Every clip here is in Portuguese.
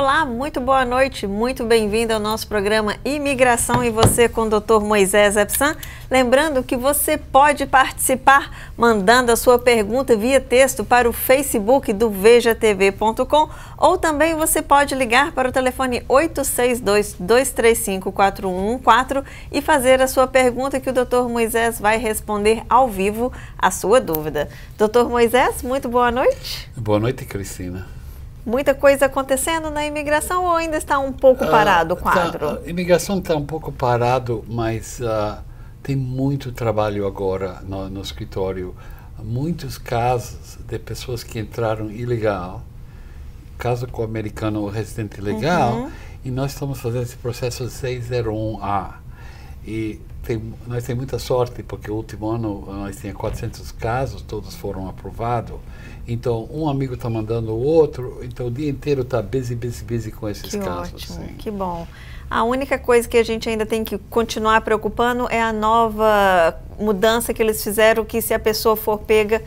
Olá, muito boa noite, muito bem-vindo ao nosso programa Imigração e Você com o Dr. Moisés Epsan. Lembrando que você pode participar mandando a sua pergunta via texto para o Facebook do vejatv.com ou também você pode ligar para o telefone 862-235-4114 e fazer a sua pergunta que o Dr. Moisés vai responder ao vivo a sua dúvida. Dr. Moisés, muito boa noite. Boa noite, Cristina. Muita coisa acontecendo na imigração ou ainda está um pouco parado o quadro? A imigração está um pouco parado, mas tem muito trabalho agora no escritório. Muitos casos de pessoas que entraram ilegal, caso com o americano residente legal, e nós estamos fazendo esse processo 601A. E nós temos muita sorte, porque o último ano nós tínhamos 400 casos, todos foram aprovados. Então, um amigo está mandando o outro, então o dia inteiro está busy com esses casos. Ótimo, que bom. A única coisa que a gente ainda tem que continuar preocupando é a nova mudança que eles fizeram, que se a pessoa for pega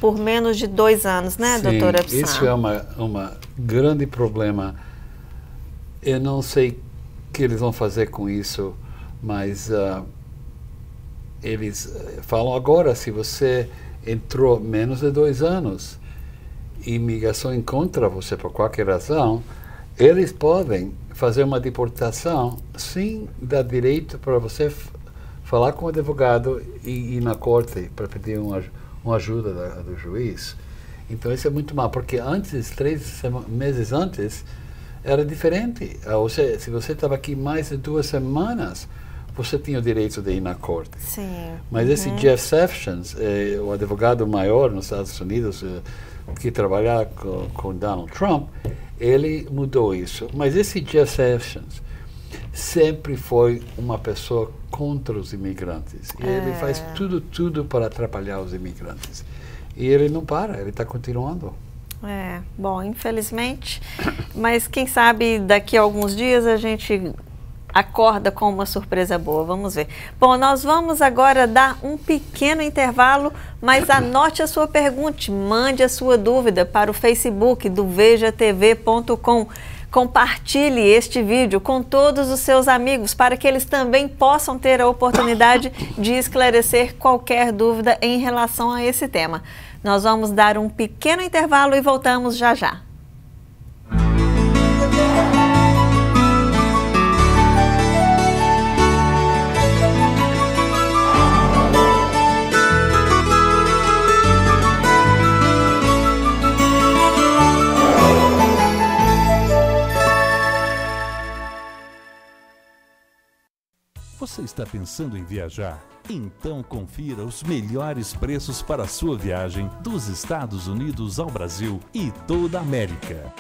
por menos de 2 anos, né, doutora Epsan? Isso é uma grande problema. Eu não sei o que eles vão fazer com isso, mas eles falam agora, se você entrou menos de 2 anos, imigração encontra você por qualquer razão, eles podem fazer uma deportação sem dar direito para você falar com o advogado e ir na corte para pedir uma ajuda do juiz. Então isso é muito mal, porque antes, 3 meses antes, era diferente. Se você estava aqui mais de 2 semanas, você tinha o direito de ir na corte. Sim. Mas esse Jeff Sessions, o advogado maior nos Estados Unidos, que trabalhava com Donald Trump, ele mudou isso. Mas esse Jeff Sessions sempre foi uma pessoa contra os imigrantes. Ele faz tudo para atrapalhar os imigrantes. E ele não para, ele está continuando. Bom, infelizmente, mas quem sabe daqui a alguns dias a gente acorda com uma surpresa boa, vamos ver. Bom, nós vamos agora dar um pequeno intervalo, mas anote a sua pergunta, mande a sua dúvida para o Facebook do vejatv.com. Compartilhe este vídeo com todos os seus amigos para que eles também possam ter a oportunidade de esclarecer qualquer dúvida em relação a esse tema. Nós vamos dar um pequeno intervalo e voltamos já já. Você está pensando em viajar? Então confira os melhores preços para a sua viagem dos Estados Unidos ao Brasil e toda a América.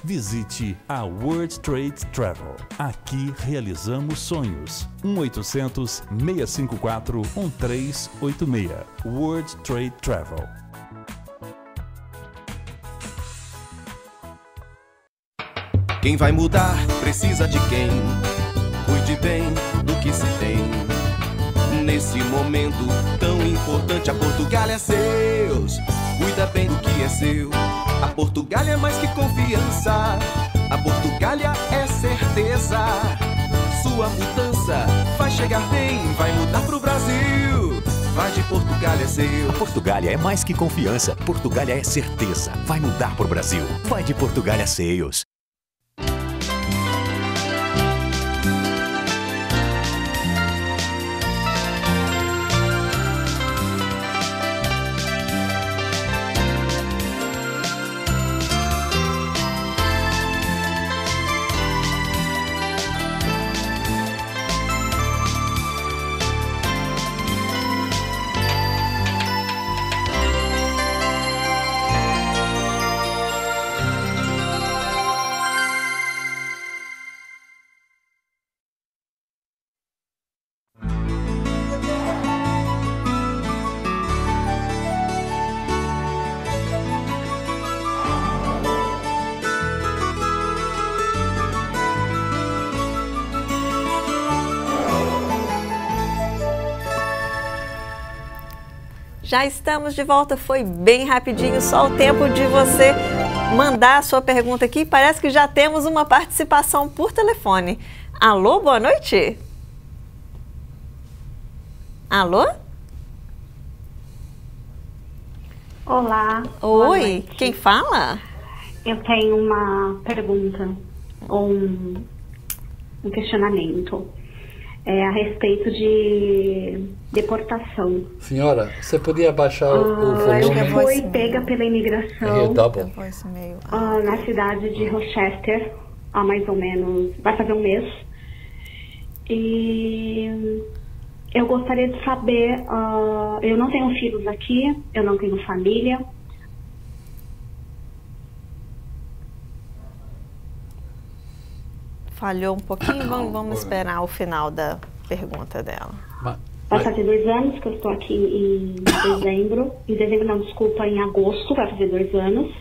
Visite a World Trade Travel. Aqui realizamos sonhos. 1-800-654-1386. World Trade Travel. Quem vai mudar precisa de quem cuide bem do que se tem. Nesse momento tão importante, a Portugália é seus. Cuida bem do que é seu. A Portugália é mais que confiança. A Portugália é certeza. Sua mudança vai chegar bem, vai mudar pro Brasil. Vai de Portugália é seu. A Portugália é mais que confiança. Portugália é certeza. Vai mudar pro Brasil. Vai de Portugália Sales. Já estamos de volta, foi bem rapidinho, só o tempo de você mandar a sua pergunta aqui. Parece que já temos uma participação por telefone. Alô, boa noite. Alô? Olá. Oi, quem fala? Eu tenho uma pergunta ou um questionamento a respeito de deportação. Senhora, você podia baixar o volume? Eu fui pega pela imigração na cidade de Rochester há mais ou menos, vai fazer um mês. E eu gostaria de saber, eu não tenho filhos aqui, eu não tenho família. Falhou um pouquinho, vamos esperar o final da pergunta dela. Vai fazer 2 anos que eu estou aqui em dezembro. Em dezembro não, desculpa, em agosto vai fazer 2 anos.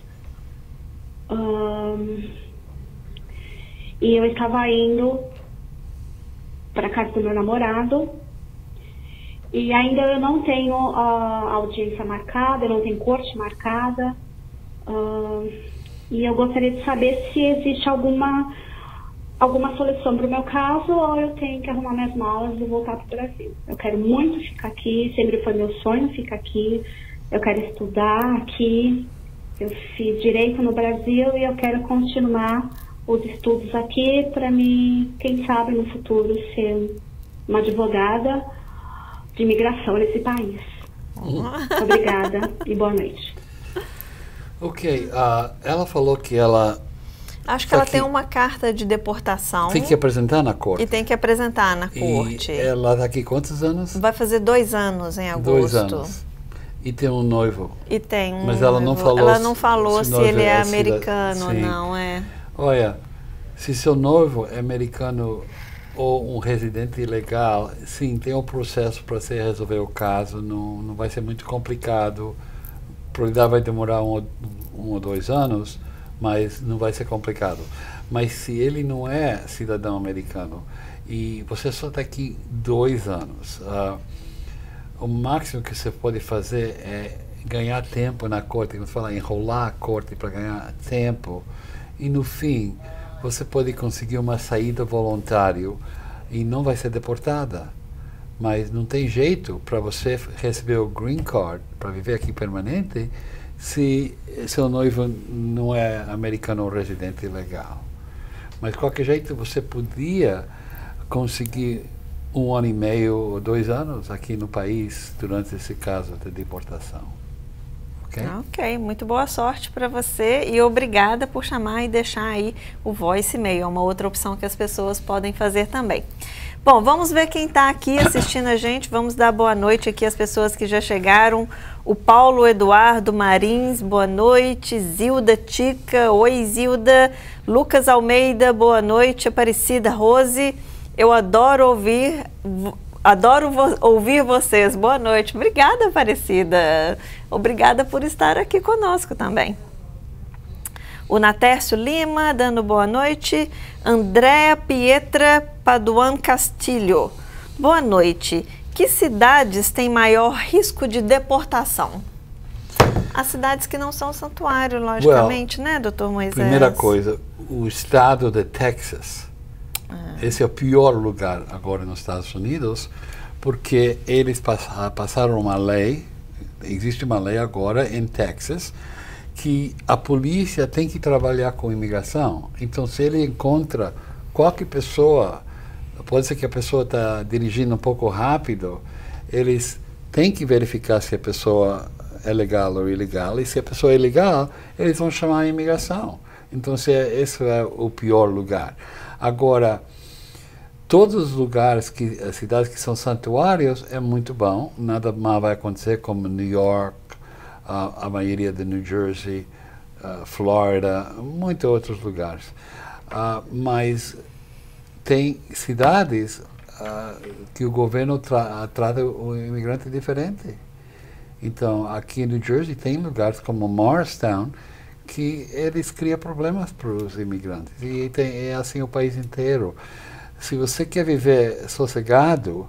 E eu estava indo para casa do meu namorado. E ainda eu não tenho audiência marcada, eu não tenho corte marcada. E eu gostaria de saber se existe alguma solução para o meu caso, ou eu tenho que arrumar minhas malas e voltar para o Brasil. Eu quero muito ficar aqui, sempre foi meu sonho ficar aqui. Eu quero estudar aqui. Eu fiz direito no Brasil e eu quero continuar os estudos aqui para mim, quem sabe no futuro, ser uma advogada de imigração nesse país. Obrigada e boa noite. Ok, ela falou que ela... Acho que ela tem uma carta de deportação. Tem que apresentar na corte. E tem que apresentar na corte. E ela está aqui quantos anos? Vai fazer 2 anos em agosto. 2 anos. E tem um noivo. E tem um Mas ela noivo. não falou. Ela não falou se ele é americano ou sim. não, Olha, se seu noivo é americano ou um residente ilegal, sim, tem um processo para você resolver o caso. Não vai ser muito complicado. A probabilidade vai demorar 1 ou 2 anos. Mas não vai ser complicado. Mas se ele não é cidadão americano e você só está aqui 2 anos, o máximo que você pode fazer é ganhar tempo na corte, vamos falar, enrolar a corte para ganhar tempo, e no fim você pode conseguir uma saída voluntária e não vai ser deportada. Mas não tem jeito para você receber o green card para viver aqui permanente se seu noivo não é americano ou residente legal. Mas de qualquer jeito você podia conseguir 1 ano e meio ou 2 anos aqui no país durante esse caso de deportação. Ok, muito boa sorte para você e obrigada por chamar e deixar aí o voicemail, é uma outra opção que as pessoas podem fazer também. Bom, vamos ver quem está aqui assistindo a gente, vamos dar boa noite aqui às pessoas que já chegaram. O Paulo Eduardo Marins, boa noite. Zilda Tica, oi Zilda. Lucas Almeida, boa noite. Aparecida Rose, eu adoro ouvir vocês, boa noite. Obrigada, Aparecida. Obrigada por estar aqui conosco também. O Natércio Lima, dando boa noite. Andréa Pietra Paduan Castilho, boa noite. Que cidades têm maior risco de deportação? As cidades que não são santuário, logicamente, né, doutor Moisés? Primeira coisa, o estado de Texas. Esse é o pior lugar agora nos Estados Unidos, porque eles passaram uma lei, existe uma lei agora em Texas, que a polícia tem que trabalhar com imigração. Então, se ele encontra qualquer pessoa, pode ser que a pessoa está dirigindo um pouco rápido, eles têm que verificar se a pessoa é legal ou ilegal, e se a pessoa é ilegal, eles vão chamar a imigração. Então, esse é o pior lugar. Agora, todos os lugares, as cidades que são santuários, é muito bom, nada mal vai acontecer, como New York, a maioria de New Jersey, Flórida, muitos outros lugares. Mas tem cidades que o governo trata o imigrante diferente. Então, aqui em New Jersey tem lugares como Morristown que eles criam problemas para os imigrantes. E é assim o país inteiro. Se você quer viver sossegado,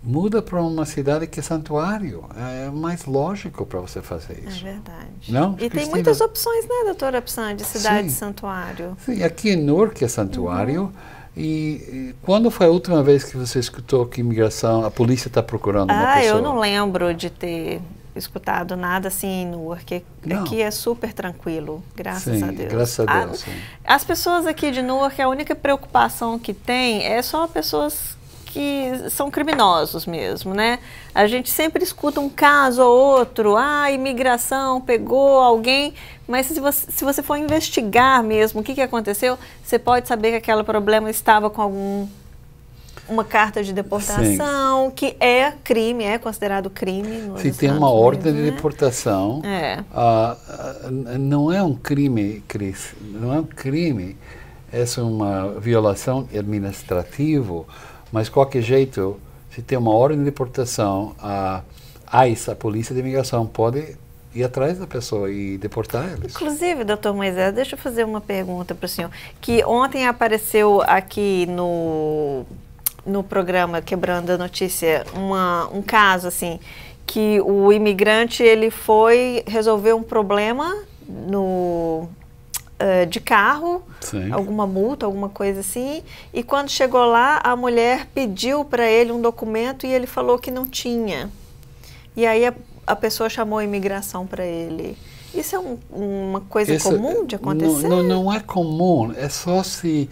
muda para uma cidade que é santuário. É mais lógico para você fazer isso. É verdade. Não, e tem Cristina? muitas opções, né, doutora Psan, de cidade Sim. santuário. Sim, aqui em Newark é santuário. E quando foi a última vez que você escutou que a polícia está procurando uma pessoa? Eu não lembro de ter escutado nada assim em Newark. Não. Aqui é super tranquilo, graças Sim, a Deus. graças a Deus, sim. As pessoas aqui de Newark, a única preocupação que tem é só pessoas que são criminosos mesmo, né? A gente sempre escuta um caso ou outro, imigração pegou alguém, mas se você for investigar mesmo o que aconteceu, você pode saber que aquele problema estava com uma carta de deportação, sim, que é crime, é considerado crime. Se tem uma ordem de deportação, não é um crime, Cris, não é um crime, é uma violação administrativa, mas de qualquer jeito, se tem uma ordem de deportação, a Polícia de Imigração pode ir atrás da pessoa e deportar eles. Inclusive, doutor Moisés, deixa eu fazer uma pergunta para o senhor, que ontem apareceu aqui no programa Quebrando a Notícia um caso assim, que o imigrante ele foi resolver um problema de carro, sim, alguma multa, alguma coisa assim, e quando chegou lá, a mulher pediu para ele um documento e ele falou que não tinha. E aí a pessoa chamou a imigração para ele. Isso é uma coisa comum de acontecer? Não é comum, é só se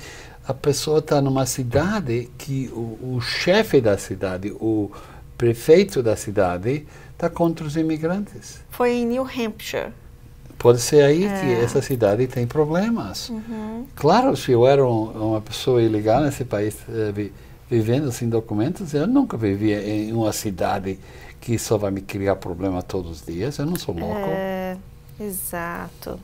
a pessoa está numa cidade que o chefe da cidade, o prefeito da cidade, está contra os imigrantes. Foi em New Hampshire. Pode ser aí que essa cidade tem problemas. Uhum. Claro, se eu era uma pessoa ilegal nesse país, vivendo sem documentos, eu nunca vivia em uma cidade que só vai me criar problema todos os dias. Eu não sou louco. Exato.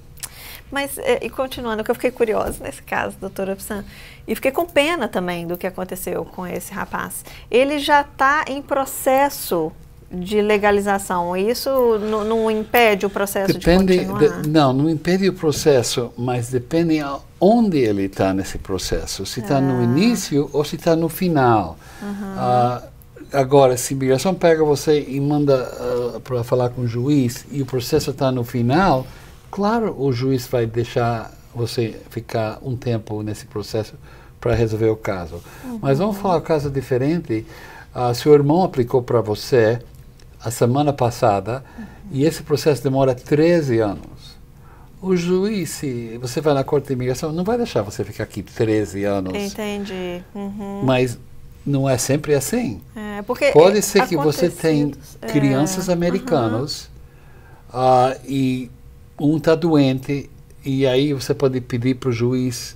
Mas, e continuando, que eu fiquei curiosa nesse caso, doutora Psan, e fiquei com pena também do que aconteceu com esse rapaz. Ele já está em processo de legalização, isso não impede o processo de continuar? Não impede o processo, mas depende onde ele está nesse processo. Se está no início ou se está no final. Uhum. Agora, se a imigração pega você e manda para falar com o juiz e o processo está no final, claro, o juiz vai deixar você ficar um tempo nesse processo para resolver o caso. Uhum. Mas vamos falar um caso diferente. Seu irmão aplicou para você a semana passada, e esse processo demora 13 anos. O juiz, se você vai na Corte de Imigração, não vai deixar você ficar aqui 13 anos. Entendi. Uhum. Mas não é sempre assim. Porque pode ser que você tenha crianças americanas e um está doente, e aí você pode pedir para o juiz,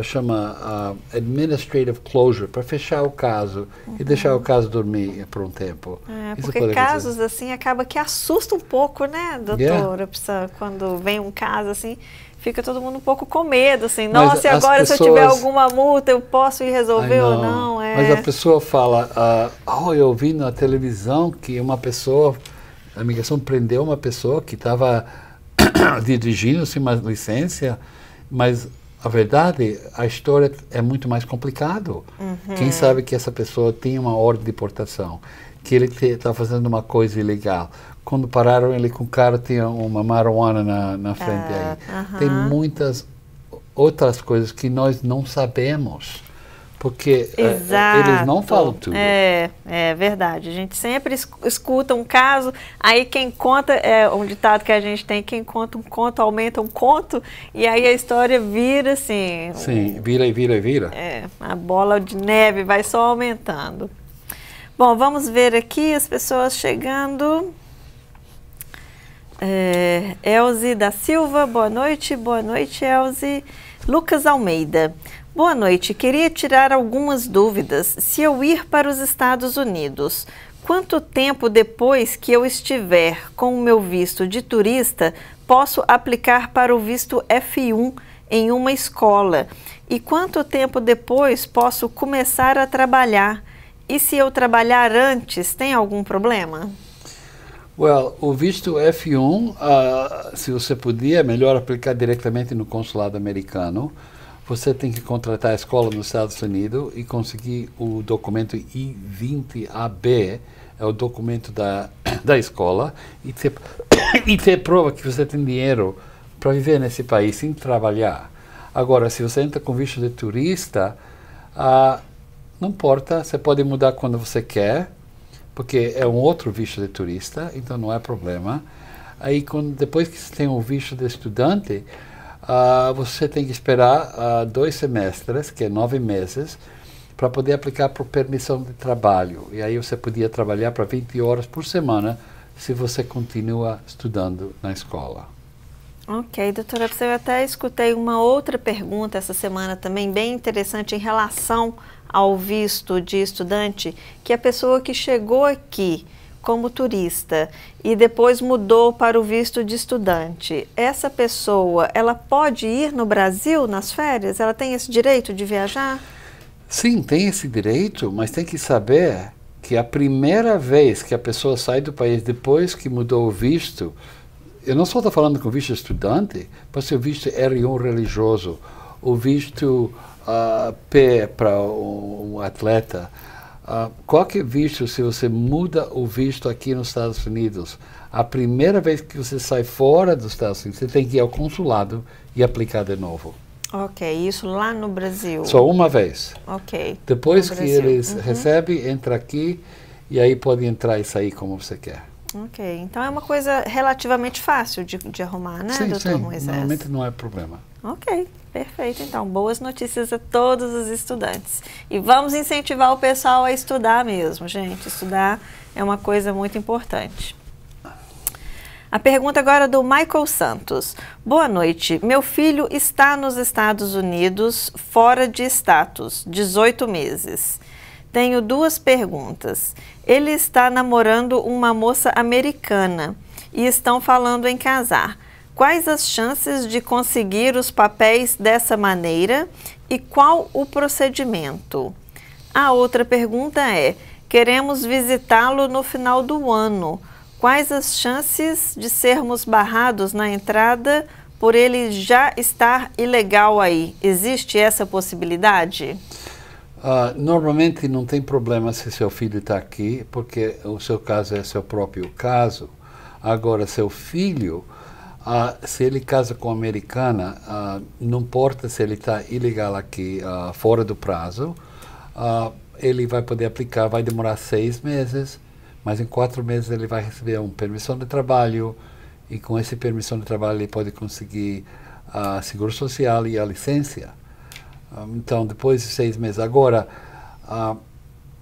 chama administrative closure, para fechar o caso e deixar o caso dormir por um tempo. Porque casos assim acaba que assusta um pouco, né, doutora? Quando vem um caso assim, fica todo mundo um pouco com medo, assim, nossa, e agora se eu tiver alguma multa, eu posso ir resolver ou não? Mas a pessoa fala, eu vi na televisão que a imigração prendeu uma pessoa que estava dirigindo sem uma licença, mas a verdade, a história é muito mais complicado. Uhum. Quem sabe que essa pessoa tinha uma ordem de deportação, que ele está fazendo uma coisa ilegal. Quando pararam ele com o cara, tinha uma marijuana na frente aí. Tem muitas outras coisas que nós não sabemos, porque eles não falam tudo. É verdade. A gente sempre escuta um caso, aí quem conta, um ditado que a gente tem, quem conta um conto aumenta um conto, e aí a história vira assim... Sim, vira e vira e vira. A bola de neve vai só aumentando. Bom, vamos ver aqui as pessoas chegando. Elze da Silva, boa noite, Elze. Lucas Almeida. Boa noite, queria tirar algumas dúvidas. Se eu ir para os Estados Unidos, quanto tempo depois que eu estiver com o meu visto de turista, posso aplicar para o visto F1 em uma escola? E quanto tempo depois posso começar a trabalhar? E se eu trabalhar antes, tem algum problema? O visto F1, se você puder, é melhor aplicar diretamente no consulado americano. você tem que contratar a escola nos Estados Unidos e conseguir o documento I-20AB, é o documento da escola, e ter prova que você tem dinheiro para viver nesse país sem trabalhar. Agora, se você entra com visto de turista, não importa, você pode mudar quando você quer, porque é um outro visto de turista, então não é problema. Aí, depois que você tem um visto de estudante, você tem que esperar 2 semestres, que é 9 meses, para poder aplicar por permissão de trabalho. E aí você podia trabalhar para 20 horas por semana, se você continua estudando na escola. Ok, doutora, eu até escutei uma outra pergunta essa semana também, bem interessante, em relação ao visto de estudante, que a pessoa que chegou aqui como turista e depois mudou para o visto de estudante, essa pessoa, ela pode ir no Brasil nas férias? Ela tem esse direito de viajar? Sim, tem esse direito, mas tem que saber que a primeira vez que a pessoa sai do país depois que mudou o visto, eu não só estou falando com visto estudante, pode ser o visto R1 religioso, o visto P para um atleta, qualquer visto, se você muda o visto aqui nos Estados Unidos, a primeira vez que você sai fora dos Estados Unidos, você tem que ir ao consulado e aplicar de novo. Ok, isso lá no Brasil? Só uma vez. Ok. Depois que eles recebem, entra aqui e aí pode entrar e sair como você quer. Ok, então é uma coisa relativamente fácil de arrumar, né, doutor Moisés? Normalmente não é problema. Ok, perfeito. Então, boas notícias a todos os estudantes. E vamos incentivar o pessoal a estudar mesmo, gente. Estudar é uma coisa muito importante. A pergunta agora é do Michael Santos. Boa noite. Meu filho está nos Estados Unidos, fora de status, 18 meses. Tenho 2 perguntas. Ele está namorando uma moça americana e estão falando em casar. Quais as chances de conseguir os papéis dessa maneira e qual o procedimento? A outra pergunta é: queremos visitá-lo no final do ano. Quais as chances de sermos barrados na entrada por ele já estar ilegal aí? Existe essa possibilidade? Normalmente não tem problema se seu filho está aqui, porque o seu caso é seu próprio caso. Agora, seu filho, se ele casa com uma americana, não importa se ele está ilegal aqui, fora do prazo, ele vai poder aplicar, vai demorar 6 meses, mas em 4 meses ele vai receber uma permissão de trabalho, e com essa permissão de trabalho ele pode conseguir a seguro social e a licença. Então, depois de 6 meses. Agora, o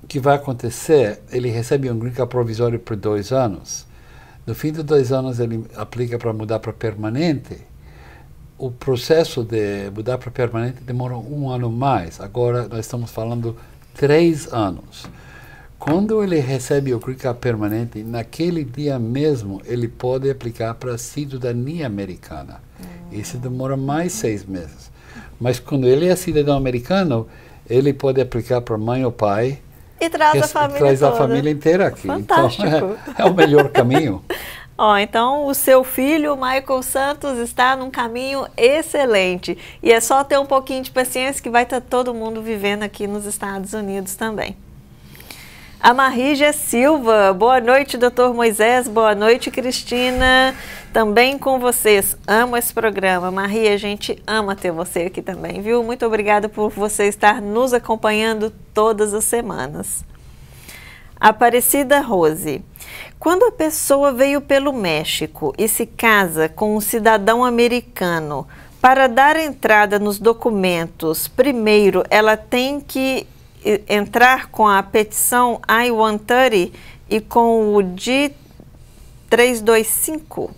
que vai acontecer, ele recebe um green card provisório por 2 anos. No fim de 2 anos, ele aplica para mudar para permanente. O processo de mudar para permanente demora 1 ano mais. Agora, nós estamos falando 3 anos. Quando ele recebe o green card permanente, naquele dia mesmo, ele pode aplicar para a cidadania americana. Isso demora mais 6 meses. Mas quando ele é cidadão americano, ele pode aplicar para mãe ou pai. E traz a família traz toda. A família inteira aqui. Fantástico. Então, é o melhor caminho. Então, o seu filho, Michael Santos, está num caminho excelente. E é só ter um pouquinho de paciência que vai estar todo mundo vivendo aqui nos Estados Unidos também. A Marrígia Silva, boa noite, doutor Moisés, boa noite, Cristina, também com vocês, amo esse programa. Marri, a gente ama ter você aqui também, viu? Muito obrigada por você estar nos acompanhando todas as semanas. Aparecida Rose, quando a pessoa veio pelo México e se casa com um cidadão americano, para dar entrada nos documentos, primeiro ela tem que entrar com a petição I-130 e com o D-325?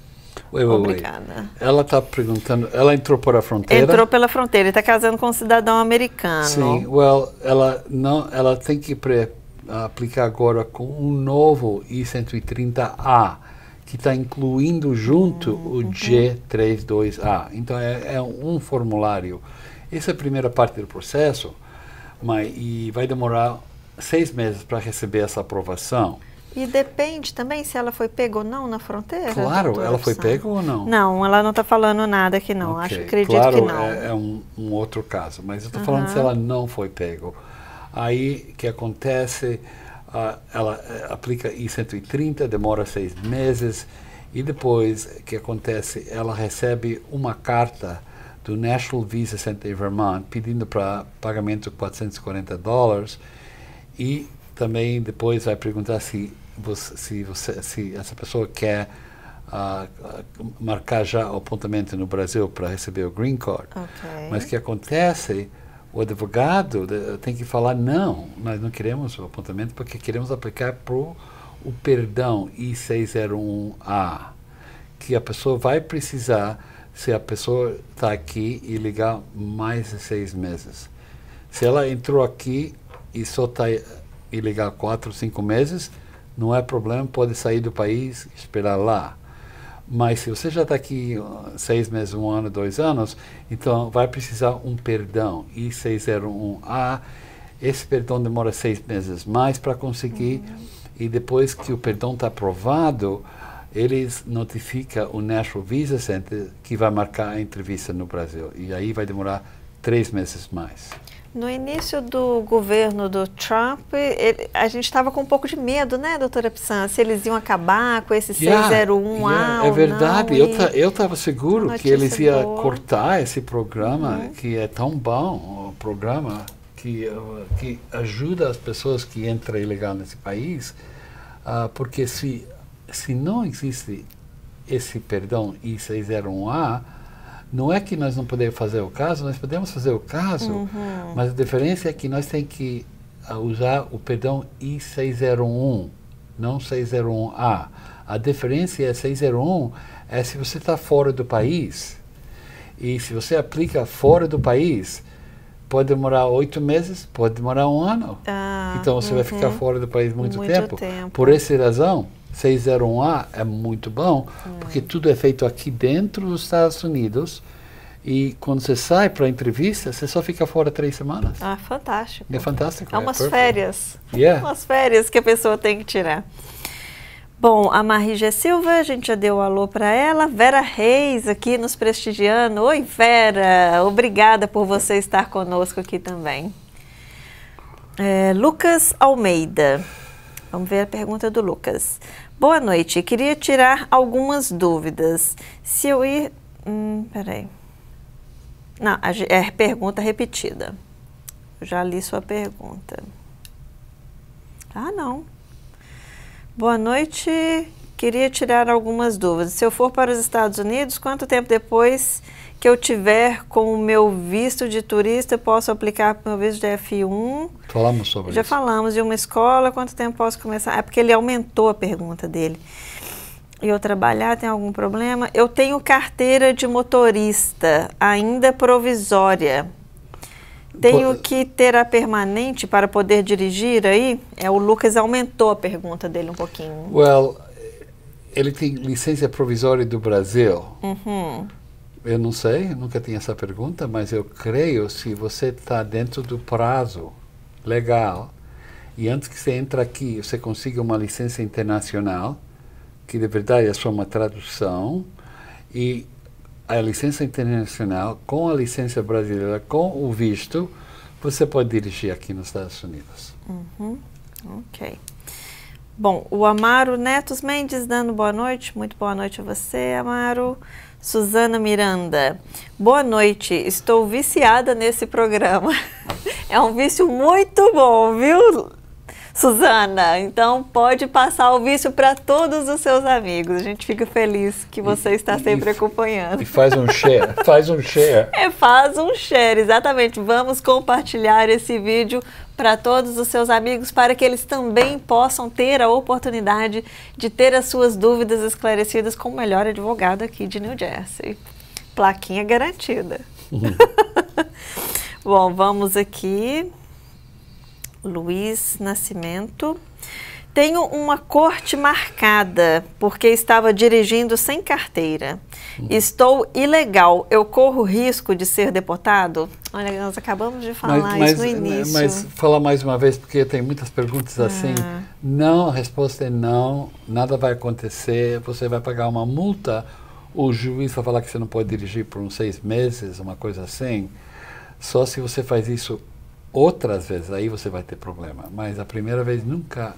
Obrigada. Ela está perguntando, ela entrou por a fronteira? Entrou pela fronteira, está casando com um cidadão americano. Sim, ela tem que aplicar agora com um novo I-130A, que está incluindo junto o G32A. Então é um formulário. Essa é a primeira parte do processo. E vai demorar 6 meses para receber essa aprovação. E depende também se ela foi pega ou não na fronteira? Claro, ela foi pega ou não? Não, ela não está falando nada aqui não, Okay. acredito claro, que não. É um outro caso, mas eu estou falando se ela não foi pega. Aí, o que acontece, ela aplica I-130, demora 6 meses, e depois, o que acontece, ela recebe uma carta do National Visa Center em Vermont, pedindo para pagamento de $440, e também depois vai perguntar se essa pessoa quer marcar já o apontamento no Brasil para receber o Green Card. Okay. Mas o que acontece, o advogado tem que falar, não, nós não queremos o apontamento porque queremos aplicar para o perdão I-601A, que a pessoa vai precisar se a pessoa está aqui e ligar mais de 6 meses. Se ela entrou aqui e só está ilegal 4 ou 5 meses, não é problema, pode sair do país e esperar lá. Mas se você já está aqui 6 meses, 1 ano, 2 anos, então vai precisar um perdão, I-601A. Esse perdão demora 6 meses mais para conseguir, e depois que o perdão está aprovado, eles notificam o National Visa Center que vai marcar a entrevista no Brasil. E aí vai demorar 3 meses mais. No início do governo do Trump, a gente estava com um pouco de medo, né, doutora Psan? Se eles iam acabar com esse 601A é verdade. ou não, eu estava seguro que eles iam cortar esse programa, que é tão bom, o programa que ajuda as pessoas que entram ilegal nesse país, porque se não existe esse perdão I-601A, não é que nós não podemos fazer o caso, nós podemos fazer o caso, mas a diferença é que nós temos que usar o perdão I-601, não 601A. A diferença é 601 é se você está fora do país, e se você aplica fora do país, pode demorar 8 meses, pode demorar 1 ano. Então você vai ficar fora do país muito tempo. Por essa razão, 601A é muito bom, porque tudo é feito aqui dentro dos Estados Unidos, e quando você sai para a entrevista, você só fica fora 3 semanas. Fantástico. É fantástico. É umas férias. Yeah. Umas férias que a pessoa tem que tirar. Bom, a Marie G. Silva, a gente já deu um alô para ela. Vera Reis aqui nos prestigiando. Oi, Vera. Obrigada por você estar conosco aqui também. Lucas Almeida. Vamos ver a pergunta do Lucas. Boa noite. Queria tirar algumas dúvidas. Se eu ir... peraí. Não, é pergunta repetida. Eu já li sua pergunta. Não. Boa noite. Queria tirar algumas dúvidas. Se eu for para os Estados Unidos, quanto tempo depois que eu tiver com o meu visto de turista, posso aplicar para o meu visto de F1? Falamos sobre isso. Já falamos de uma escola, quanto tempo posso começar? É porque ele aumentou a pergunta dele. E eu trabalhar, tem algum problema? Eu tenho carteira de motorista, ainda provisória. Tenho que ter a permanente para poder dirigir aí? O Lucas aumentou a pergunta dele um pouquinho. Well, ele tem licença provisória do Brasil. Eu não sei, nunca tinha essa pergunta, mas eu creio se você está dentro do prazo legal e antes que você entre aqui, você consiga uma licença internacional, que de verdade é só uma tradução, e a licença internacional com a licença brasileira, com o visto, você pode dirigir aqui nos Estados Unidos. Ok. Bom, o Amaro Netos Mendes dando boa noite. Muito boa noite a você, Amaro. Suzana Miranda. Boa noite. Estou viciada nesse programa. É um vício muito bom, viu, Suzana? Então pode passar o vício para todos os seus amigos. A gente fica feliz que você está sempre acompanhando. E faz um share, faz um share. Faz um share, exatamente. Vamos compartilhar esse vídeo para todos os seus amigos, para que eles também possam ter a oportunidade de ter as suas dúvidas esclarecidas com o melhor advogado aqui de New Jersey. Plaquinha garantida. Bom, vamos aqui. Luiz Nascimento. Tenho uma corte marcada porque estava dirigindo sem carteira. Estou ilegal. Eu corro risco de ser deportado? Olha, nós acabamos de falar isso no início. Mas fala mais uma vez, porque tem muitas perguntas assim. Não, a resposta é não, nada vai acontecer, você vai pagar uma multa, o juiz vai falar que você não pode dirigir por uns 6 meses, uma coisa assim. Só se você faz isso outras vezes, aí você vai ter problema. Mas a primeira vez nunca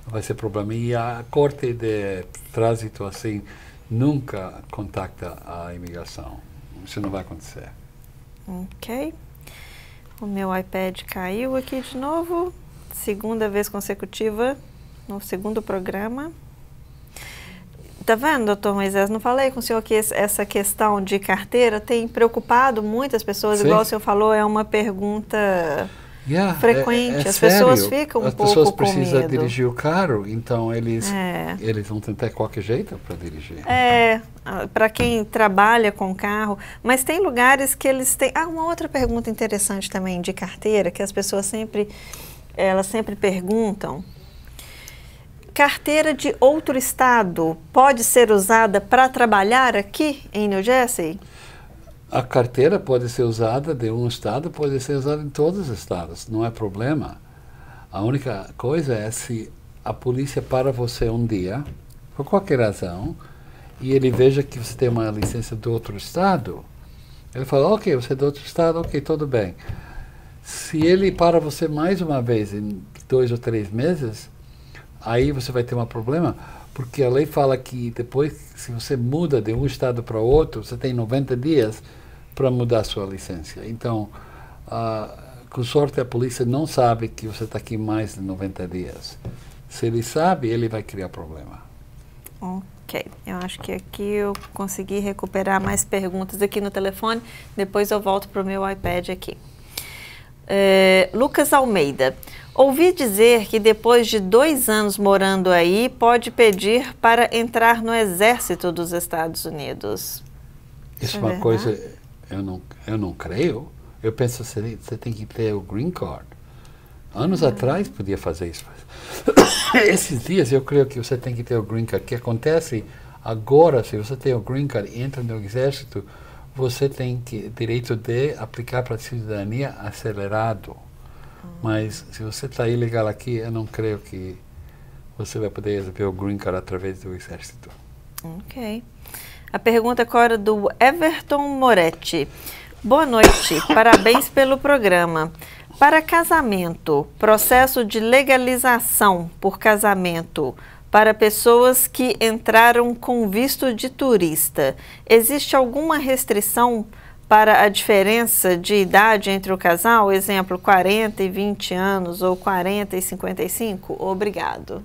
vai ser problema. E a corte de trânsito, assim, nunca contacta a imigração. Isso não vai acontecer. Ok. O meu iPad caiu aqui de novo. Segunda vez consecutiva no segundo programa. Tá vendo, doutor Moisés? Não falei com o senhor que essa questão de carteira tem preocupado muitas pessoas. Sim. Igual o senhor falou, é uma pergunta frequente. As pessoas ficam um pouco com medo. As pessoas precisam dirigir o carro, então eles vão tentar qualquer jeito para dirigir. Para quem trabalha com carro. Mas tem lugares que eles têm... uma outra pergunta interessante também de carteira, que as pessoas sempre perguntam. Carteira de outro estado pode ser usada para trabalhar aqui em New Jersey? A carteira pode ser usada de um estado, pode ser usada em todos os estados, não é problema. A única coisa é se a polícia para você um dia, por qualquer razão, e ele veja que você tem uma licença de outro estado, ele fala, ok, você é de outro estado, ok, tudo bem. Se ele para você mais uma vez em 2 ou 3 meses, aí você vai ter um problema, porque a lei fala que depois, se você muda de um estado para outro, você tem 90 dias para mudar a sua licença. Então, com sorte, a polícia não sabe que você está aqui mais de 90 dias. Se ele sabe, ele vai criar problema. Ok. Eu acho que aqui eu consegui recuperar mais perguntas aqui no telefone. Depois eu volto para o meu iPad aqui. Lucas Almeida. Ouvi dizer que depois de 2 anos morando aí, pode pedir para entrar no Exército dos Estados Unidos. Isso é uma coisa, eu não creio. Eu penso que você tem que ter o Green Card. Anos atrás podia fazer isso. Esses dias eu creio que você tem que ter o Green Card. O que acontece agora, se você tem o Green Card e entra no Exército, você tem direito de aplicar para a cidadania acelerado. Mas se você está ilegal aqui, eu não creio que você vai poder receber o Green Card através do Exército. Ok. A pergunta agora é do Everton Moretti. Boa noite, parabéns pelo programa. Para casamento, processo de legalização por casamento para pessoas que entraram com visto de turista, existe alguma restrição para a diferença de idade entre o casal? Exemplo, 40 e 20 anos ou 40 e 55? Obrigado.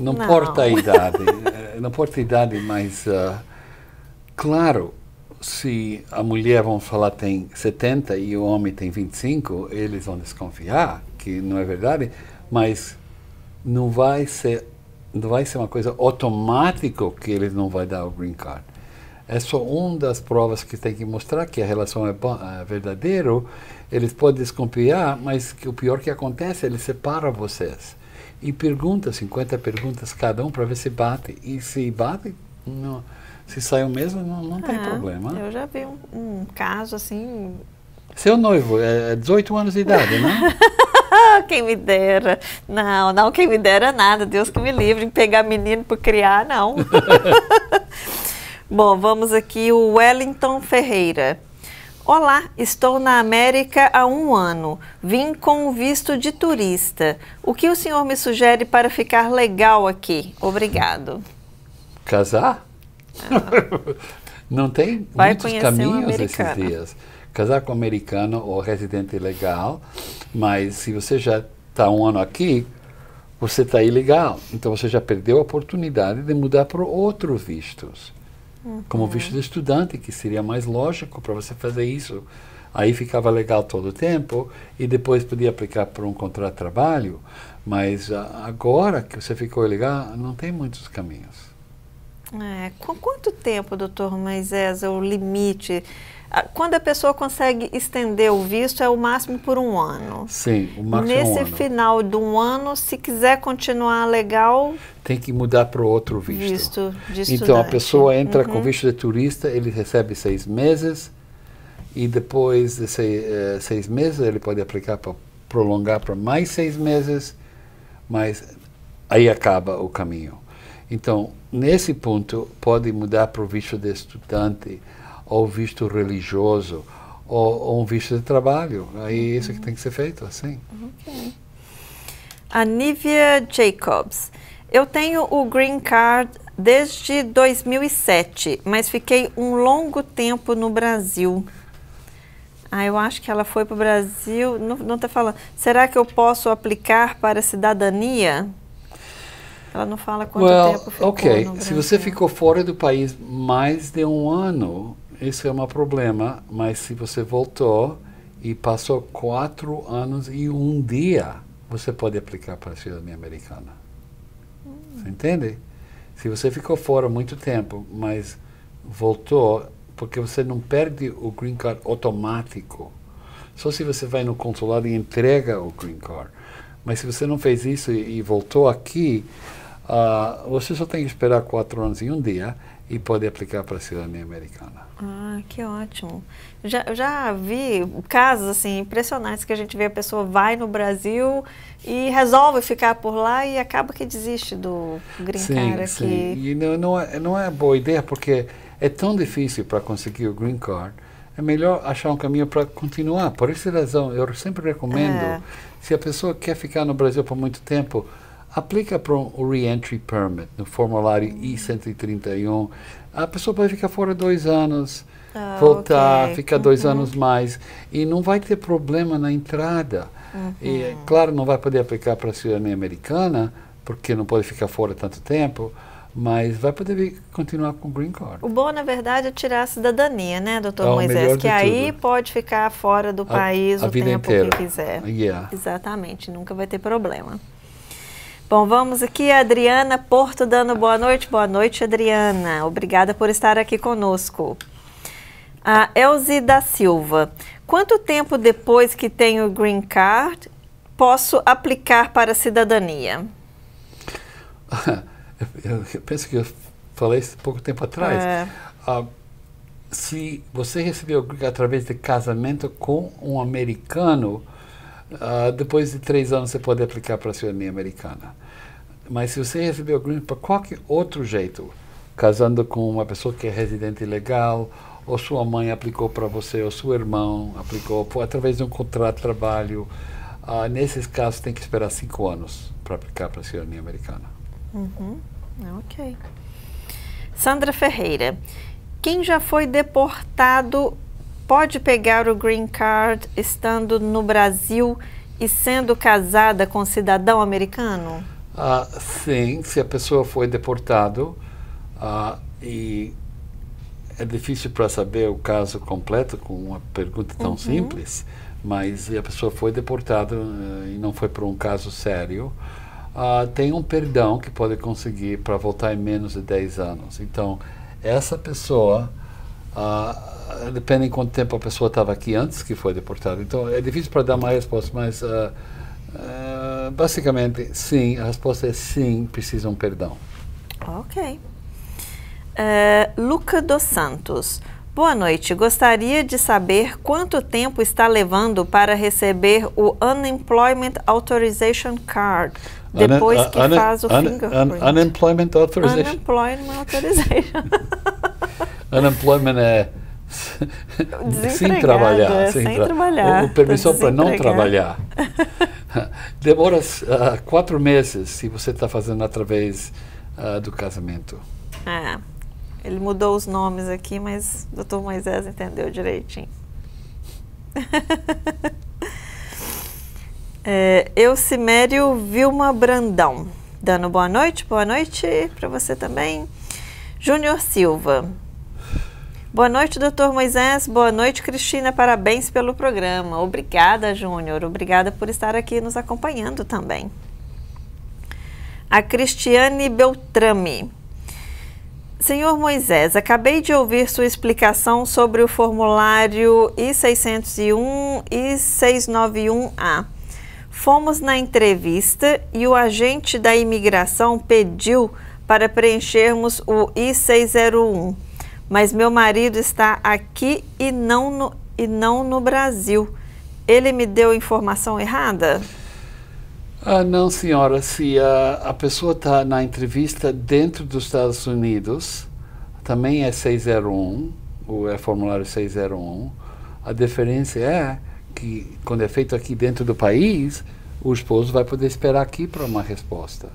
Não importa a idade. Não importa a idade, mas, claro, se a mulher, vamos falar, tem 70 e o homem tem 25, eles vão desconfiar, que não é verdade, mas não vai ser uma coisa automática que eles não vão dar o Green Card. É só uma das provas que tem que mostrar que a relação é verdadeira. Eles podem desconfiar, mas o pior que acontece, eles separam vocês. E pergunta, 50 perguntas cada um para ver se bate. E se bate, não, se sai o mesmo, não tem problema. Eu já vi um caso assim... Seu noivo é 18 anos de idade, né? Quem me dera. Não, quem me dera nada. Deus que me livre em pegar menino para criar, não. Bom, vamos aqui, o Wellington Ferreira. Olá, estou na América há 1 ano. Vim com visto de turista. O que o senhor me sugere para ficar legal aqui? Obrigado. Casar? Não tem muitos caminhos esses dias. Casar com um americano ou residente legal, mas se você já está 1 ano aqui, você está ilegal. Então você já perdeu a oportunidade de mudar para outros vistos. Como visto de estudante, que seria mais lógico para você fazer isso. Aí ficava legal todo o tempo e depois podia aplicar por um contrato de trabalho. Mas agora que você ficou ilegal, não tem muitos caminhos. Com quanto tempo, doutor Moisés, é o limite? Quando a pessoa consegue estender o visto, é o máximo por 1 ano. Sim, o máximo é 1 ano. Nesse final de 1 ano, se quiser continuar legal... Tem que mudar para outro visto. Visto de estudante. Então, a pessoa entra com visto de turista, ele recebe 6 meses, e depois de 6 meses, ele pode aplicar para prolongar para mais 6 meses, mas aí acaba o caminho. Então, nesse ponto, pode mudar para o visto de estudante, ou visto religioso, ou um visto de trabalho. Aí isso que tem que ser feito, assim. Okay. A Nívia Jacobs. Eu tenho o Green Card desde 2007, mas fiquei um longo tempo no Brasil. Eu acho que ela foi para o Brasil, não está falando. Será que eu posso aplicar para cidadania? Ela não fala quanto tempo ficou no Brasil. Se você ficou fora do país mais de 1 ano, isso é um problema, mas se você voltou e passou 4 anos e 1 dia, você pode aplicar para a cidadania americana. Você entende? Se você ficou fora muito tempo, mas voltou, porque você não perde o Green Card automático. Só se você vai no consulado e entrega o Green Card. Mas se você não fez isso e voltou aqui, você só tem que esperar 4 anos e 1 dia e pode aplicar para a cidadania americana. Que ótimo. Já vi casos assim impressionantes que a gente vê a pessoa vai no Brasil e resolve ficar por lá e acaba que desiste do Green Card aqui. Sim. E não é boa ideia, porque é tão difícil para conseguir o Green Card. É melhor achar um caminho para continuar. Por essa razão, eu sempre recomendo, se a pessoa quer ficar no Brasil por muito tempo, aplica para um Re-Entry Permit, no formulário I-131. A pessoa pode ficar fora 2 anos, voltar, ficar 2 anos mais, e não vai ter problema na entrada. E, claro, não vai poder aplicar para a cidadania americana, porque não pode ficar fora tanto tempo, mas vai poder continuar com o Green Card. O bom, na verdade, é tirar a cidadania, né, doutor Moisés? Que aí pode ficar fora do país o tempo inteira. que quiser. Yeah. Exatamente, nunca vai ter problema. Bom, vamos aqui, a Adriana Porto dando boa noite. Boa noite, Adriana. Obrigada por estar aqui conosco. A Elzi da Silva. Quanto tempo depois que tenho o Green Card posso aplicar para a cidadania? Eu penso que eu falei isso pouco tempo atrás. Se você recebeu o Green Card através de casamento com um americano, depois de 3 anos você pode aplicar para a cidadania americana. Mas se você recebeu o Green Card por qualquer outro jeito, casando com uma pessoa que é residente legal, ou sua mãe aplicou para você, ou seu irmão aplicou, através de um contrato de trabalho, nesses casos tem que esperar 5 anos para aplicar para a cidadania americana. Ok. Sandra Ferreira. Quem já foi deportado pode pegar o Green Card estando no Brasil e sendo casada com cidadão americano? Sim, se a pessoa foi deportado, e é difícil para saber o caso completo com uma pergunta tão simples, mas se a pessoa foi deportada e não foi por um caso sério, tem um perdão que pode conseguir para voltar em menos de 10 anos. Então, essa pessoa, depende de quanto tempo a pessoa estava aqui antes que foi deportada. Então, é difícil para dar uma resposta, mas basicamente, sim, a resposta é sim, precisa um perdão. Ok. Luca dos Santos. Boa noite. Gostaria de saber quanto tempo está levando para receber o Unemployment Authorization Card depois que faz o fingerprint. Unemployment Authorization. Unemployment Authorization. Unemployment é sem trabalhar. Sem trabalhar. O permissão para não trabalhar. Demora 4 meses se você está fazendo através do casamento. Ele mudou os nomes aqui, mas o Dr. Moisés entendeu direitinho. Eucimério Vilma Brandão, dando boa noite para você também. Júnior Silva. Boa noite, Dr. Moisés. Boa noite, Cristina. Parabéns pelo programa. Obrigada, Júnior. Obrigada por estar aqui nos acompanhando também. A Cristiane Beltrame. Senhor Moisés, acabei de ouvir sua explicação sobre o formulário I-601 e 691A. Fomos na entrevista e o agente da imigração pediu para preenchermos o I-601, mas meu marido está aqui e não no Brasil. Ele me deu informação errada? Não, senhora. Se a pessoa está na entrevista dentro dos Estados Unidos, também é 601, ou é formulário 601. A diferença é que, quando é feito aqui dentro do país, o esposo vai poder esperar aqui para uma resposta.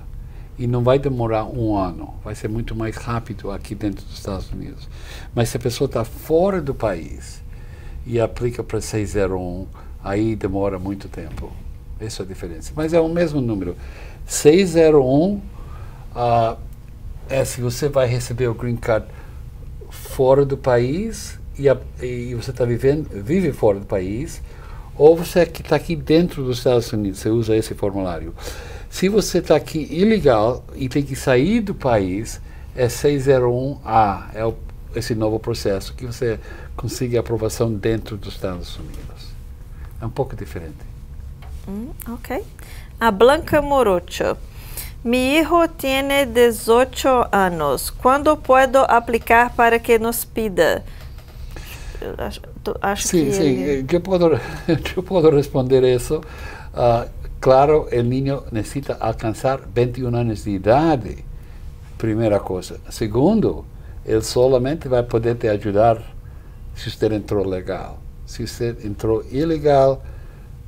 E não vai demorar um ano. Vai ser muito mais rápido aqui dentro dos Estados Unidos. Mas se a pessoa está fora do país e aplica para 601, aí demora muito tempo. Essa é a diferença. Mas é o mesmo número. 601 é se você vai receber o Green Card fora do país e você vive fora do país, ou você que está aqui dentro dos Estados Unidos, você usa esse formulário. Se você está aqui ilegal e tem que sair do país, é 601A, esse novo processo, que você consiga aprovação dentro dos Estados Unidos. É um pouco diferente. Ok. A Blanca Morocho. Mi hijo tiene 18 anos. ¿Cuándo puedo aplicar para que nos pida? Acho sim, que sim. ele... Eu posso responder isso. Claro, o niño necessita alcançar 21 anos de idade, primeira coisa. Segundo, ele solamente vai poder te ajudar se você entrou legal. Se você entrou ilegal,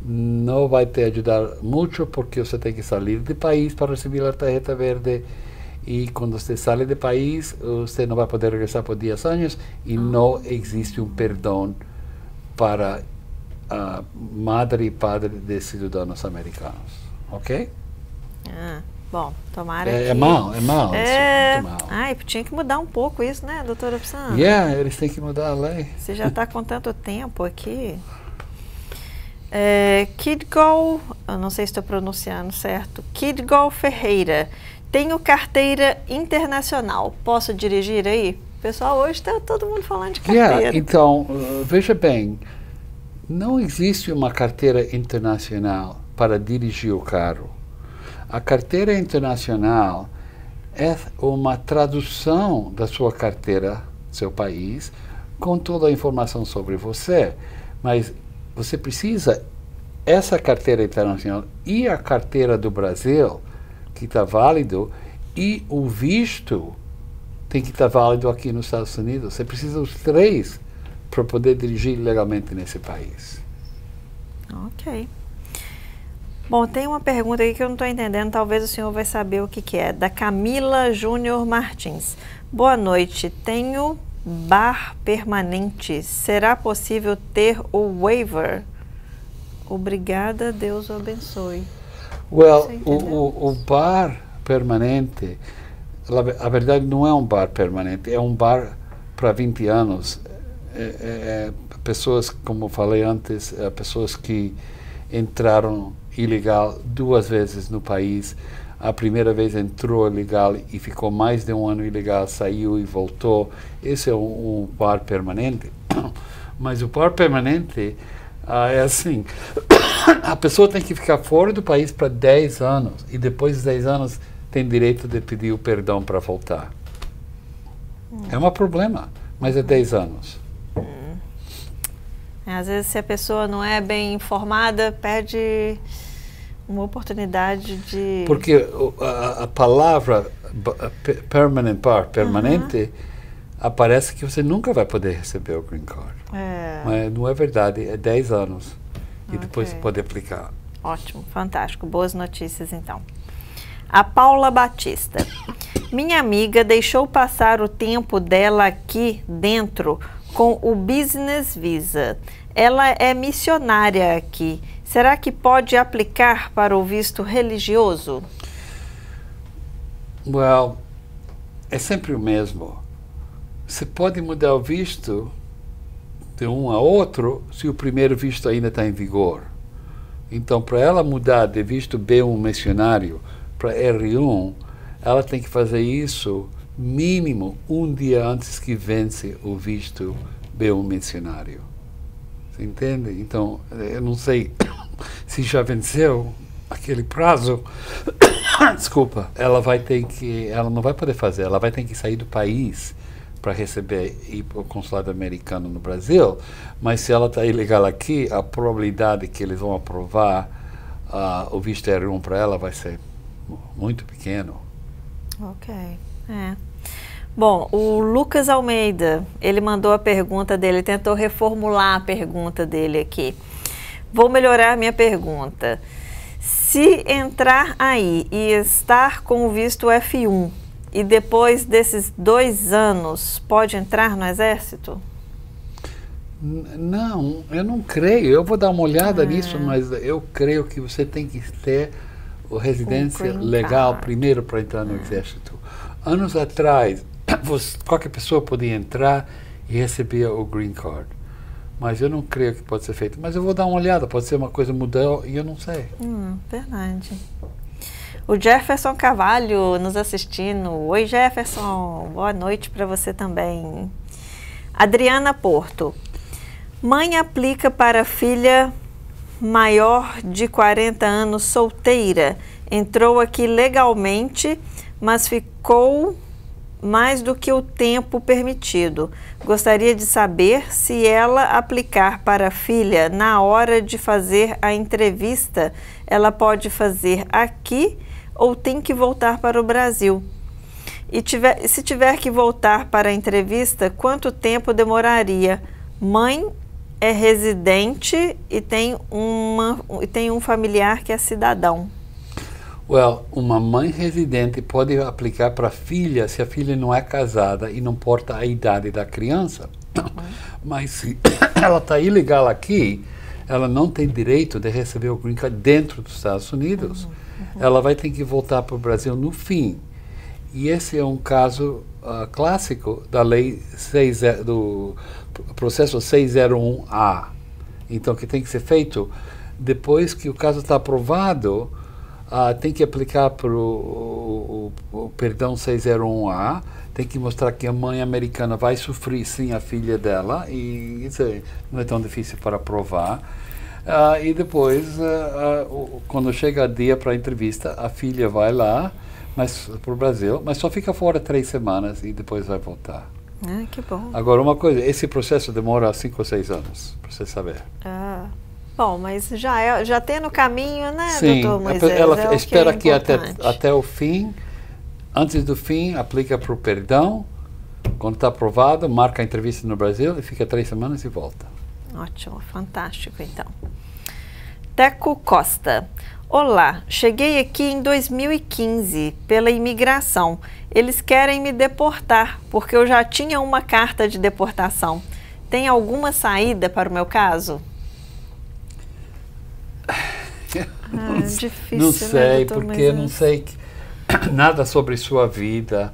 não vai te ajudar muito, porque você tem que sair do país para receber a tarjeta verde, e quando você sai do país, você não vai poder regressar por 10 anos, e não existe um perdão para madre e padre de cidadãos americanos. Ok? Bom, tomara que... É mal. Ai, tinha que mudar um pouco isso, né, doutora Psana? Eles têm que mudar a lei. Você já está com tanto tempo aqui. Kidgol, eu não sei se estou pronunciando certo, Kidgol Ferreira, tenho carteira internacional, posso dirigir aí? Pessoal, hoje está todo mundo falando de carteira. Então, veja bem, não existe uma carteira internacional para dirigir o carro. A carteira internacional é uma tradução da sua carteira, seu país, com toda a informação sobre você, mas você precisa essa carteira internacional e a carteira do Brasil, que está válido, e o visto tem que estar válido aqui nos Estados Unidos. Você precisa dos três para poder dirigir legalmente nesse país. Ok. Bom, tem uma pergunta aí que eu não estou entendendo, talvez o senhor vai saber o que é. Da Camila Júnior Martins. Boa noite, tenho bar permanente. Será possível ter o waiver? Obrigada, Deus o abençoe. O bar permanente, a verdade não é um bar permanente, é um bar para 20 anos. Pessoas, como falei antes, pessoas que entraram ilegal 2 vezes no país. A primeira vez entrou ilegal e ficou mais de 1 ano ilegal, saiu e voltou. Esse é um bar permanente. Mas o bar permanente é assim, a pessoa tem que ficar fora do país para 10 anos e depois de 10 anos tem direito de pedir o perdão para voltar. É um problema, mas é 10 anos. Às vezes, se a pessoa não é bem informada, perde uma oportunidade de... Porque a palavra permanent bar, permanente, aparece que você nunca vai poder receber o Green Card. Mas não é verdade, é 10 anos. E depois você pode aplicar. Ótimo, fantástico. Boas notícias, então. A Paula Batista. Minha amiga deixou passar o tempo dela aqui dentro com o Business Visa. Ela é missionária aqui. Será que pode aplicar para o visto religioso? É sempre o mesmo. Você pode mudar o visto de um a outro se o primeiro visto ainda está em vigor. Então, para ela mudar de visto B1 missionário para R1, ela tem que fazer isso mínimo um dia antes que vence o visto B1 missionário. Você entende? Então, eu não sei se já venceu aquele prazo. Desculpa. Ela não vai poder fazer, ela vai ter que sair do país para receber ir para o consulado americano no Brasil, mas se ela está ilegal aqui, a probabilidade que eles vão aprovar o visto R1 para ela vai ser muito pequeno. Ok. Bom, o Lucas Almeida, ele mandou a pergunta dele, tentou reformular a pergunta dele aqui. Vou melhorar a minha pergunta. Se entrar aí e estar com o visto F1 e depois desses 2 anos, pode entrar no Exército? Não, eu não creio. Eu vou dar uma olhada nisso, mas eu creio que você tem que ter a residência legal primeiro para entrar no Exército. Anos atrás, qualquer pessoa podia entrar e receber o Green Card. Mas eu não creio que pode ser feito. Mas eu vou dar uma olhada, pode ser uma coisa mudou e eu não sei. Verdade. O Jefferson Carvalho nos assistindo. Oi, Jefferson. Boa noite para você também. Adriana Porto. Mãe aplica para filha maior de 40 anos solteira. Entrou aqui legalmente, mas ficou mais do que o tempo permitido. Gostaria de saber se ela aplicar para a filha na hora de fazer a entrevista, ela pode fazer aqui ou tem que voltar para o Brasil? E se tiver que voltar para a entrevista, quanto tempo demoraria? Mãe é residente e tem um familiar que é cidadão. Uma mãe residente pode aplicar para a filha se a filha não é casada e não importa a idade da criança. Mas se ela está ilegal aqui, ela não tem direito de receber o Green Card dentro dos Estados Unidos. Ela vai ter que voltar para o Brasil no fim. E esse é um caso clássico da lei do processo 601A. Então, que tem que ser feito depois que o caso está aprovado. Tem que aplicar para o perdão 601A, tem que mostrar que a mãe americana vai sofrer sim a filha dela, e isso não é tão difícil para provar. E depois, quando chega o dia para a entrevista, a filha vai lá para o Brasil, mas só fica fora 3 semanas e depois vai voltar. Que bom. Agora, uma coisa, esse processo demora 5 ou 6 anos, para você saber. Bom, mas já tem no caminho, né, Sim, doutor Moisés? Ela espera que até o fim, antes do fim, aplica para o perdão, quando está aprovado, marca a entrevista no Brasil e fica 3 semanas e volta. Ótimo, fantástico, então. Teco Costa. Olá, cheguei aqui em 2015 pela imigração. Eles querem me deportar, porque eu já tinha uma carta de deportação. Tem alguma saída para o meu caso? Difícil, não sei, né, porque eu não sei nada sobre sua vida.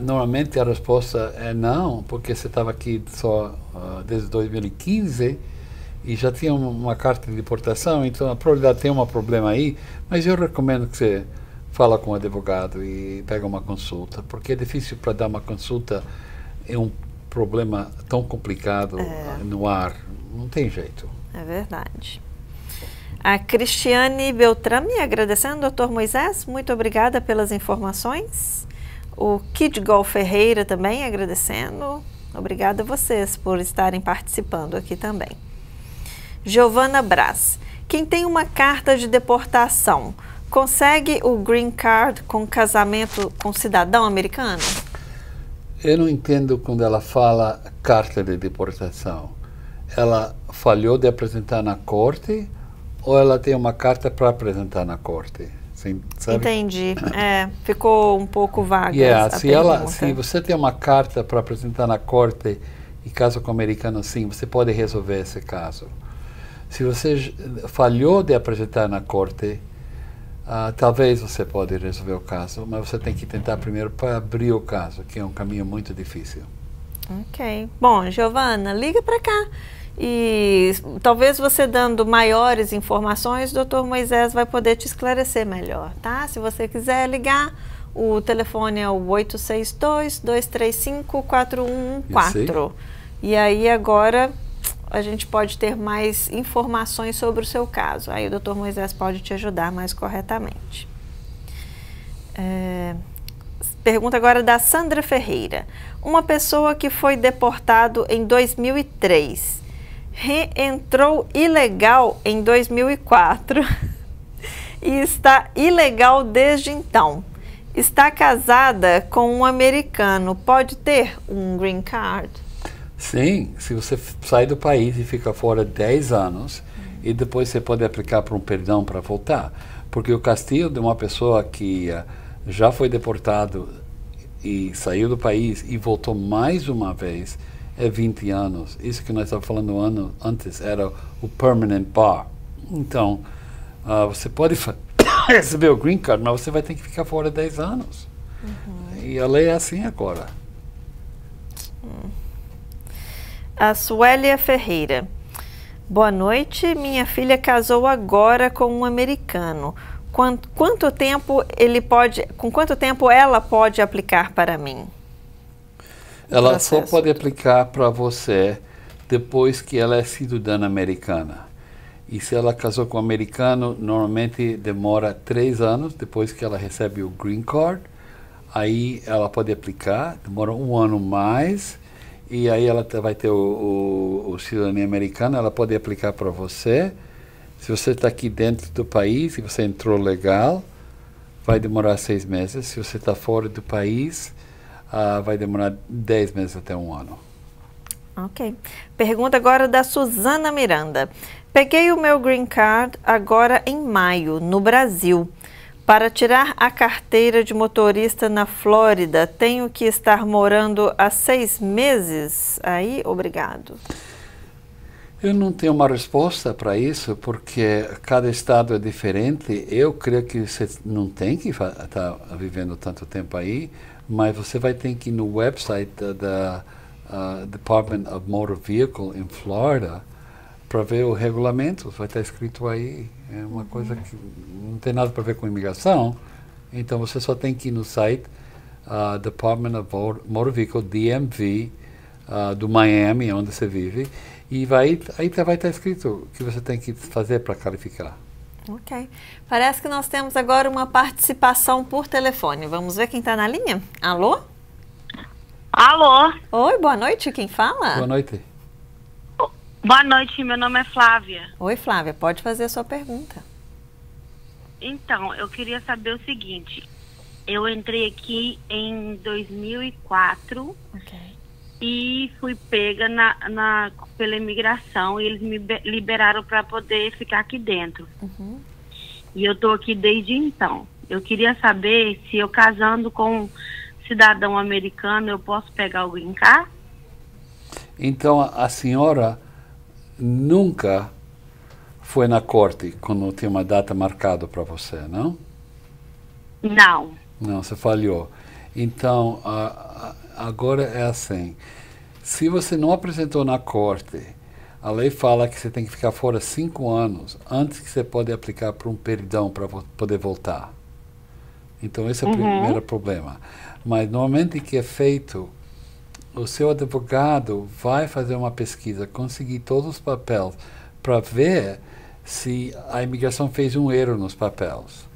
Normalmente a resposta é não, porque você estava aqui só desde 2015 e já tinha uma carta de deportação, então a probabilidade tem um problema aí, mas eu recomendo que você fala com o advogado e pega uma consulta, porque é difícil para dar uma consulta em um problema tão complicado no ar, não tem jeito. É verdade. A Cristiane Beltrame agradecendo, doutor Moisés, muito obrigada pelas informações. O Kidgol Ferreira também agradecendo. Obrigada a vocês por estarem participando aqui também. Giovana Braz. Quem tem uma carta de deportação, consegue o Green Card com casamento com cidadão americano? Eu não entendo quando ela fala carta de deportação. Ela falhou de apresentar na corte ou ela tem uma carta para apresentar na corte? Sim, sabe? Entendi. Ficou um pouco vaga se você tem uma carta para apresentar na corte e caso com o americano, sim, você pode resolver esse caso. Se você falhou de apresentar na corte, talvez você pode resolver o caso, mas você tem que tentar primeiro para abrir o caso, que é um caminho muito difícil. Ok. Bom, Giovana, liga para cá. E talvez você dando maiores informações, o doutor Moisés vai poder te esclarecer melhor, tá? Se você quiser ligar, O telefone é o 862-235-4114. E aí agora a gente pode ter mais informações sobre o seu caso. Aí o Dr. Moisés pode te ajudar mais corretamente. Pergunta agora da Sandra Ferreira. Uma pessoa que foi deportado em 2003, reentrou ilegal em 2004 e está ilegal desde então. Está casada com um americano. Pode ter um green card? Sim, se você sai do país e fica fora 10 anos, e depois você pode aplicar para um perdão para voltar. Porque o castigo de uma pessoa que já foi deportado e saiu do país e voltou mais uma vez é 20 anos. Isso que nós estávamos falando antes era o permanent bar. Então, você pode receber o green card, mas você vai ter que ficar fora 10 anos. E a lei é assim agora. A Suélia Ferreira. Boa noite, minha filha casou agora com um americano. Com quanto tempo ela pode aplicar para mim? Ela só pode aplicar para você depois que ela é cidadã americana. E se ela casou com um americano, normalmente demora 3 anos depois que ela recebe o green card. Aí ela pode aplicar, demora 1 ano mais. E aí ela vai ter o cidadania americana, ela pode aplicar para você. Se você está aqui dentro do país e você entrou legal, vai demorar 6 meses. Se você está fora do país, vai demorar 10 meses até 1 ano. Ok. Pergunta agora da Suzana Miranda. Peguei o meu green card agora em maio, no Brasil. Para tirar a carteira de motorista na Flórida, tenho que estar morando há 6 meses aí? Obrigado. Eu não tenho uma resposta para isso, porque cada estado é diferente. Eu creio que você não tem que estar vivendo tanto tempo aí, mas você vai ter que ir no website da Department of Motor Vehicle em Flórida para ver o regulamento. Vai estar escrito aí. É uma coisa que não tem nada para ver com imigração. Então você só tem que ir no site Department of Motor Vehicle, DMV, do Miami, onde você vive, e vai estar escrito o que você tem que fazer para qualificar. Ok. Parece que nós temos agora uma participação por telefone. Vamos ver quem está na linha? Alô? Alô? Oi, boa noite. Quem fala? Boa noite. Boa noite, meu nome é Flávia. Oi, Flávia. Pode fazer a sua pergunta. Então, eu queria saber o seguinte. Eu entrei aqui em 2004 e fui pega pela imigração e eles me liberaram para poder ficar aqui dentro. E eu estou aqui desde então. Eu queria saber se eu casando com um cidadão americano, eu posso pegar o green card? Então, a senhora nunca foi na corte quando tinha uma data marcada para você, não? Não. Não, você falhou. Então, agora é assim. Se você não apresentou na corte, a lei fala que você tem que ficar fora 5 anos antes que você pode aplicar para um perdão para poder voltar. Então, esse é o primeiro problema. Mas, normalmente, o que é feito, o seu advogado vai fazer uma pesquisa, conseguir todos os papéis para ver se a imigração fez um erro nos papéis.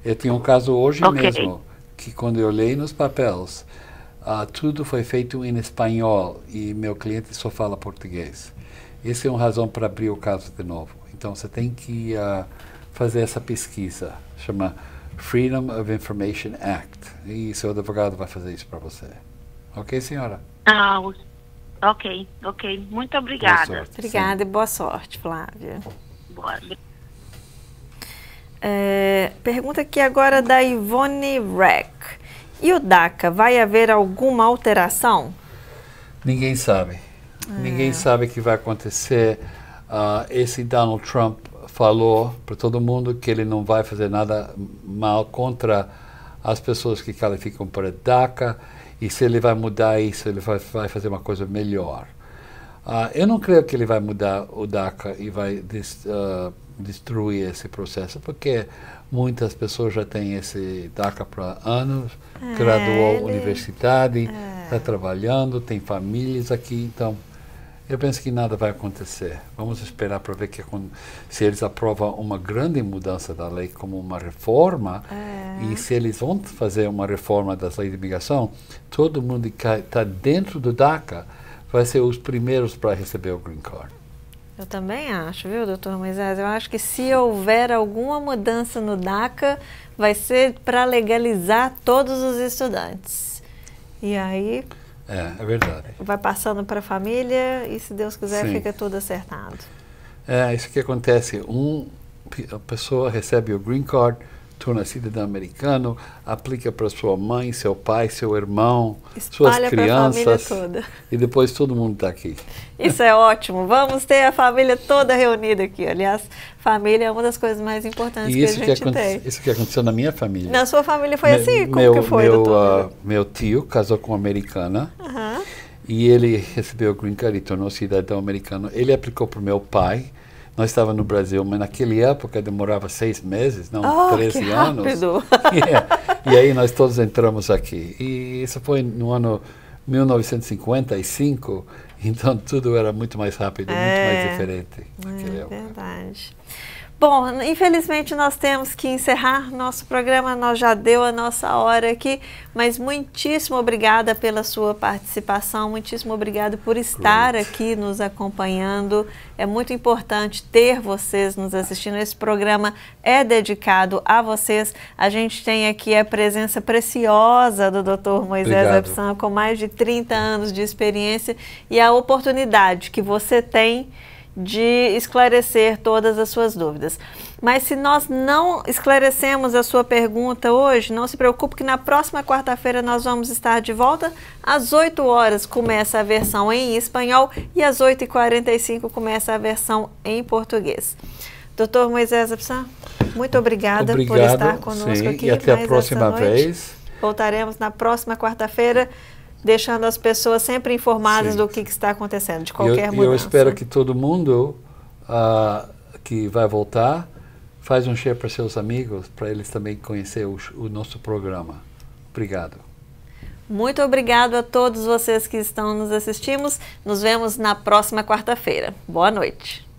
Eu tinha um caso hoje mesmo, que quando eu olhei nos papéis, tudo foi feito em espanhol e meu cliente só fala português. Essa é uma razão para abrir o caso de novo. Então, você tem que fazer essa pesquisa, chama Freedom of Information Act, e seu advogado vai fazer isso para você. Ok, senhora? Ok. Muito obrigada. Obrigada e boa sorte, Flávia. Boa. Pergunta aqui agora da Ivone Reck. E o DACA, vai haver alguma alteração? Ninguém sabe. Ninguém sabe o que vai acontecer. Esse Donald Trump falou para todo mundo que ele não vai fazer nada mal contra as pessoas que qualificam para DACA. E se ele vai mudar isso, ele vai fazer uma coisa melhor. Eu não creio que ele vai mudar o DACA e vai destruir esse processo, porque muitas pessoas já têm esse DACA para anos, graduou universidade, está trabalhando, tem famílias aqui, então eu penso que nada vai acontecer. Vamos esperar para ver se eles aprovam uma grande mudança da lei como uma reforma, e se eles vão fazer uma reforma das leis de imigração, todo mundo que está dentro do DACA vai ser os primeiros para receber o Green Card. Eu também acho, viu, doutor Moisés? Eu acho que se houver alguma mudança no DACA, vai ser para legalizar todos os estudantes. E aí... É verdade. Vai passando para a família e, se Deus quiser, Sim. fica tudo acertado. Isso que acontece. A pessoa recebe o Green Card, torna cidadão americano, aplica para sua mãe, seu pai, seu irmão, suas crianças, toda. E depois todo mundo está aqui. Isso é ótimo. Vamos ter a família toda reunida aqui. Aliás, família é uma das coisas mais importantes que a gente tem. Isso que aconteceu na minha família. Na sua família foi assim? Como que foi, doutor? Meu tio casou com uma americana e ele recebeu o Green Card e tornou cidadão americano. Ele aplicou para o meu pai. Nós estávamos no Brasil, mas naquela época demorava 6 meses, não 13 anos. E aí nós todos entramos aqui. E isso foi no ano 1955, então tudo era muito mais rápido, muito mais diferente naquela época. Verdade. Bom, infelizmente nós temos que encerrar nosso programa, nós já deu a nossa hora aqui, mas muitíssimo obrigada pela sua participação, muitíssimo obrigada por estar aqui nos acompanhando. É muito importante ter vocês nos assistindo, esse programa é dedicado a vocês. A gente tem aqui a presença preciosa do Dr. Moisés Epsan, com mais de 30 anos de experiência, e a oportunidade que você tem de esclarecer todas as suas dúvidas. Mas se nós não esclarecemos a sua pergunta hoje, não se preocupe que na próxima quarta-feira nós vamos estar de volta. Às 8 horas começa a versão em espanhol e às 8h45 começa a versão em português. Dr. Moisés Epsan, muito obrigada por estar conosco aqui. E até a próxima vez. Voltaremos na próxima quarta-feira, deixando as pessoas sempre informadas do que está acontecendo, de qualquer mudança. Eu espero que todo mundo que vai voltar faz um share para seus amigos, para eles também conhecer o nosso programa. Obrigado. Muito obrigado a todos vocês que estão nos assistindo. Nos vemos na próxima quarta-feira. Boa noite.